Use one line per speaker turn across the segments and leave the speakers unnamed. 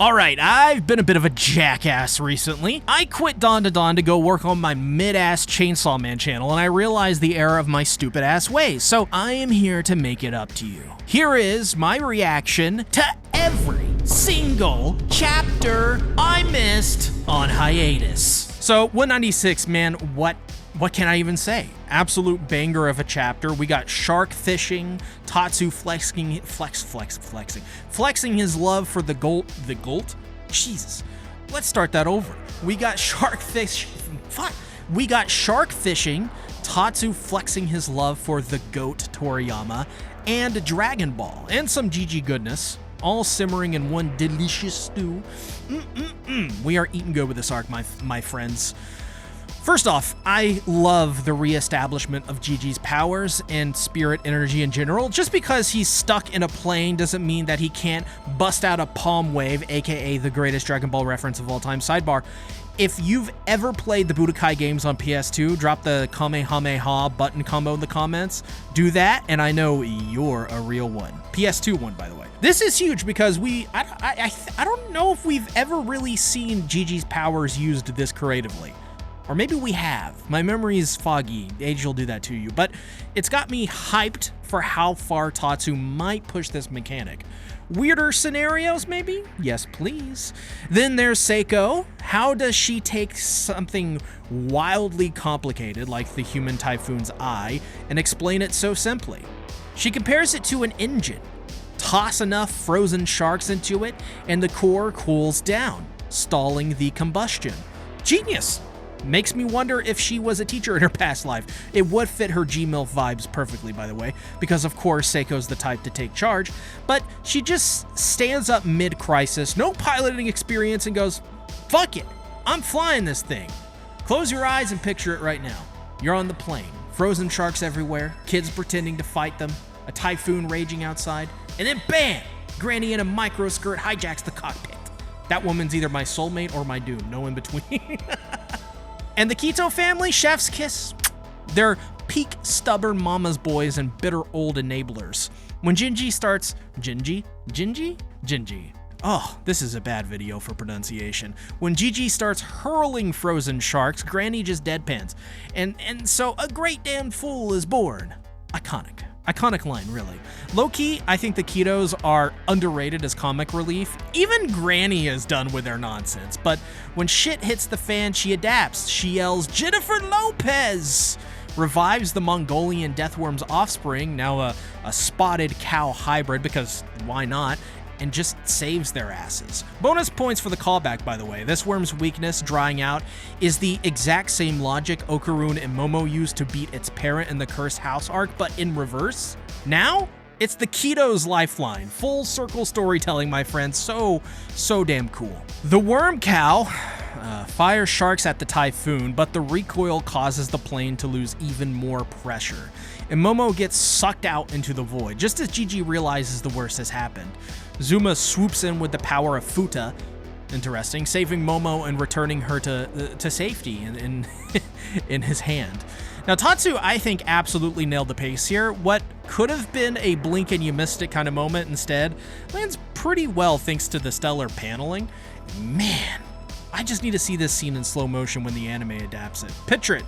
Alright, I've been a bit of a jackass recently. I quit Dandadan to go work on my mid-ass Chainsaw Man channel, and I realized the error of my stupid-ass ways, so I am here to make it up to you. Here is my reaction to every single chapter I missed on hiatus. So, 196, man, what can I even say? Absolute banger of a chapter. We got shark fishing, Tatsu flexing his love for the goat. Jesus. Let's start that over. We got shark fishing, Tatsu flexing his love for the goat Toriyama, and Dragon Ball, and some GG goodness, all simmering in one delicious stew. We are eating good with this arc, my friends. First off, I love the re-establishment of Gigi's powers and spirit energy in general. Just because he's stuck in a plane doesn't mean that he can't bust out a palm wave, aka the greatest Dragon Ball reference of all time. Sidebar, if you've ever played the Budokai games on PS2, drop the Kamehameha button combo in the comments. Do that, and I know you're a real one. PS2 one, by the way. This is huge because I don't know if we've ever really seen Gigi's powers used this creatively. Or maybe we have. My memory is foggy. Age will do that to you. But it's got me hyped for how far Tatsu might push this mechanic. Weirder scenarios, maybe? Yes, please. Then there's Seiko. How does she take something wildly complicated, like the human typhoon's eye, and explain it so simply? She compares it to an engine. Toss enough frozen sharks into it, and the core cools down, stalling the combustion. Genius! Makes me wonder if she was a teacher in her past life. It would fit her G-MILF vibes perfectly, by the way, because of course Seiko's the type to take charge, but she just stands up mid-crisis, no piloting experience, and goes, fuck it, I'm flying this thing. Close your eyes and picture it right now. You're on the plane, frozen sharks everywhere, kids pretending to fight them, a typhoon raging outside, and then bam! Granny in a microskirt hijacks the cockpit. That woman's either my soulmate or my doom, no in between. And the Kito family, chef's kiss. They're peak stubborn mama's boys and bitter old enablers. When Gingy starts, Gingy? Oh, this is a bad video for pronunciation. When Gigi starts hurling frozen sharks, Granny just deadpans. And so a great damn fool is born. Iconic line, really. Low-key, I think the Kitos are underrated as comic relief. Even Granny is done with their nonsense, but when shit hits the fan, she adapts. She yells, Jennifer Lopez! Revives the Mongolian Deathworm's offspring, now a spotted cow hybrid, because why not? And just saves their asses. Bonus points for the callback, by the way. This worm's weakness, drying out, is the exact same logic Okarun and Momo used to beat its parent in the Cursed House arc, but in reverse. Now, it's the Kito's lifeline. Full circle storytelling, my friends. So damn cool. The worm cow fires sharks at the typhoon, but the recoil causes the plane to lose even more pressure. And Momo gets sucked out into the void, just as Gigi realizes the worst has happened. Zuma swoops in with the power of Futa, interesting, saving Momo and returning her to safety in his hand. Now, Tatsu, I think, absolutely nailed the pace here. What could have been a blink and you missed it kind of moment instead lands pretty well thanks to the stellar paneling. Man, I just need to see this scene in slow motion when the anime adapts it. Picture it.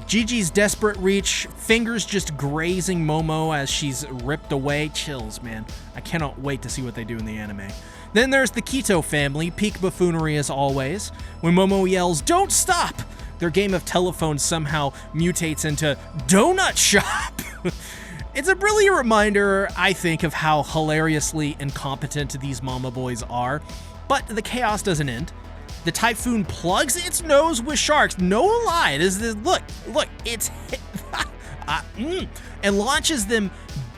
Gigi's desperate reach, fingers just grazing Momo as she's ripped away. Chills, man. I cannot wait to see what they do in the anime. Then there's the Kito family, peak buffoonery as always. When Momo yells, "Don't stop!" their game of telephone somehow mutates into Donut Shop. It's a brilliant reminder, I think, of how hilariously incompetent these mama boys are. But the chaos doesn't end. The typhoon plugs its nose with sharks. No lie. Look, it's and launches them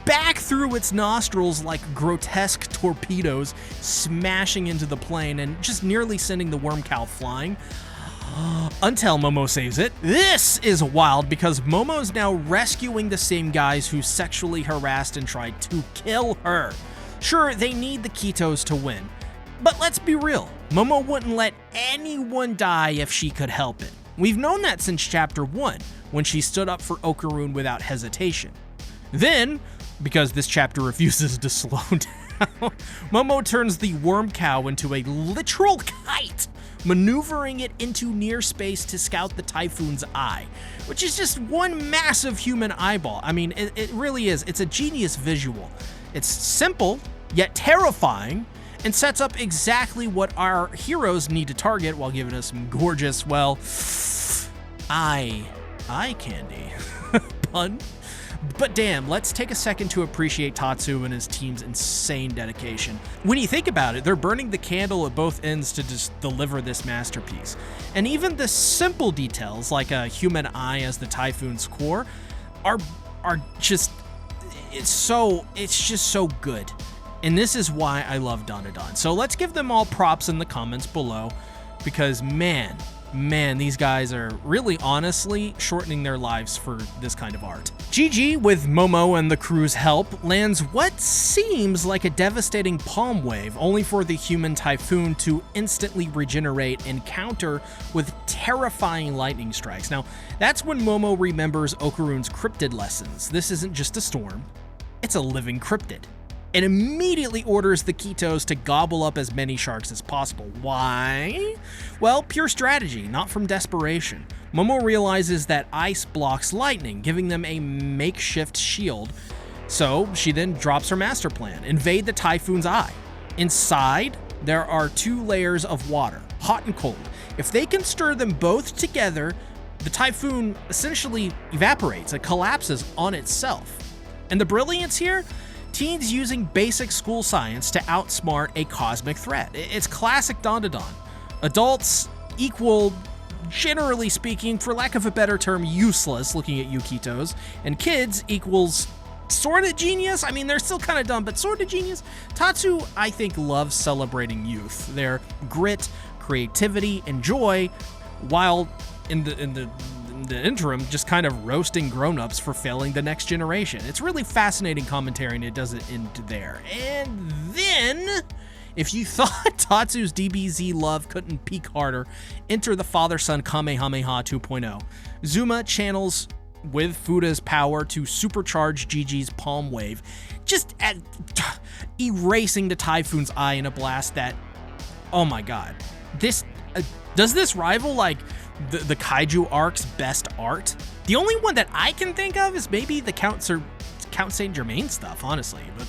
back through its nostrils like grotesque torpedoes, smashing into the plane and just nearly sending the worm cow flying. Until Momo saves it. This is wild because Momo's now rescuing the same guys who sexually harassed and tried to kill her. Sure, they need the Kitos to win. But let's be real, Momo wouldn't let anyone die if she could help it. We've known that since chapter 1, when she stood up for Okarun without hesitation. Then, because this chapter refuses to slow down, Momo turns the worm cow into a literal kite, maneuvering it into near space to scout the typhoon's eye, which is just one massive human eyeball. I mean, it really is. It's a genius visual. It's simple, yet terrifying, and sets up exactly what our heroes need to target while giving us some gorgeous, well, eye candy. Pun? But damn, let's take a second to appreciate Tatsu and his team's insane dedication. When you think about it, they're burning the candle at both ends to just deliver this masterpiece. And even the simple details, like a human eye as the typhoon's core, are just, it's just so good. And this is why I love Dandadan. So let's give them all props in the comments below, because man, these guys are really honestly shortening their lives for this kind of art. GG, with Momo and the crew's help, lands what seems like a devastating palm wave, only for the human typhoon to instantly regenerate and counter with terrifying lightning strikes. Now, that's when Momo remembers Okarun's cryptid lessons. This isn't just a storm, it's a living cryptid, and immediately orders the Kitos to gobble up as many sharks as possible. Why? Well, pure strategy, not from desperation. Momo realizes that ice blocks lightning, giving them a makeshift shield. So she then drops her master plan: invade the typhoon's eye. Inside, there are 2 layers of water, hot and cold. If they can stir them both together, the typhoon essentially evaporates, it collapses on itself. And the brilliance here? Teens using basic school science to outsmart a cosmic threat. It's classic Dandadan. Adults equal, generally speaking, for lack of a better term, useless, looking at Yukitos, and kids equals sorta genius. I mean, they're still kind of dumb, but sorta genius. Tatsu, I think, loves celebrating youth, their grit, creativity, and joy, while in the interim, just kind of roasting grown-ups for failing the next generation. It's really fascinating commentary, and it doesn't end there. And then, if you thought Tatsu's DBZ love couldn't peak harder, enter the father-son Kamehameha 2.0. Zuma channels with Fuda's power to supercharge Gigi's palm wave, just erasing the typhoon's eye in a blast that, oh my god, this does this rival like the Kaiju arc's best art? The only one that I can think of is maybe the Count Saint Germain stuff, honestly. But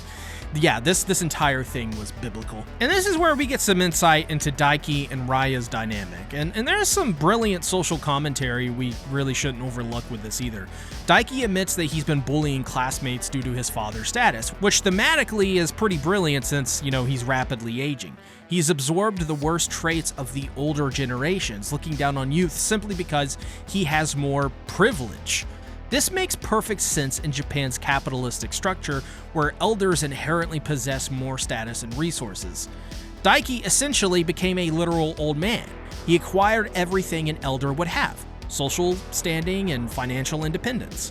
yeah, this entire thing was biblical. And this is where we get some insight into Daiki and Raya's dynamic. And there's some brilliant social commentary we really shouldn't overlook with this either. Daiki admits that he's been bullying classmates due to his father's status, which thematically is pretty brilliant since, you know, he's rapidly aging. He's absorbed the worst traits of the older generations, looking down on youth simply because he has more privilege. This makes perfect sense in Japan's capitalistic structure, where elders inherently possess more status and resources. Daiki essentially became a literal old man. He acquired everything an elder would have: social standing and financial independence.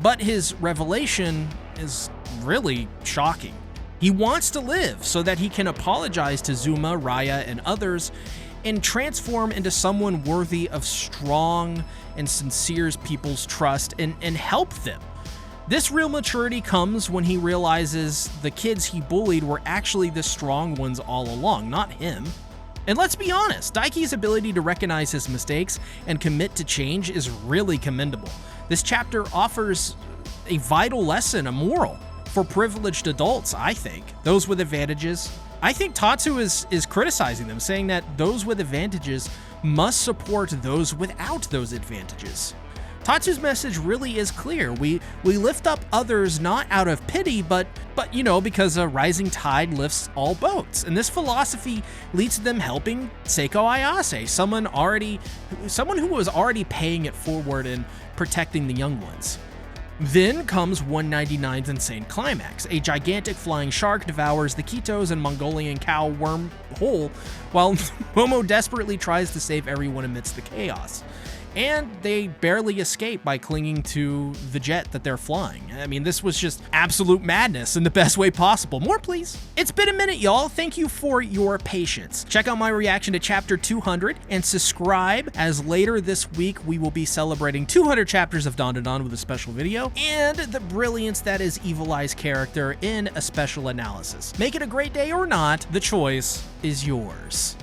But his revelation is really shocking. He wants to live so that he can apologize to Zuma, Raya, and others, and transform into someone worthy of strong and sincere people's trust and help them. This real maturity comes when he realizes the kids he bullied were actually the strong ones all along, not him. And let's be honest, Daiki's ability to recognize his mistakes and commit to change is really commendable. This chapter offers a vital lesson, a moral, for privileged adults, I think. Those with advantages. I think Tatsu is criticizing them, saying that those with advantages must support those without those advantages. Tatsu's message really is clear. We lift up others not out of pity, but you know, because a rising tide lifts all boats. And this philosophy leads to them helping Seiko Ayase, someone who was already paying it forward and protecting the young ones. Then comes 199's insane climax. A gigantic flying shark devours the Kitos and Mongolian cow worm whole, while Momo desperately tries to save everyone amidst the chaos. and they barely escape by clinging to the jet that they're flying. I mean, this was just absolute madness in the best way possible. More, please. It's been a minute, y'all. Thank you for your patience. Check out my reaction to chapter 200 and subscribe, as later this week we will be celebrating 200 chapters of Dandadan with a special video and the brilliance that is Evil Eye's character in a special analysis. Make it a great day or not, the choice is yours.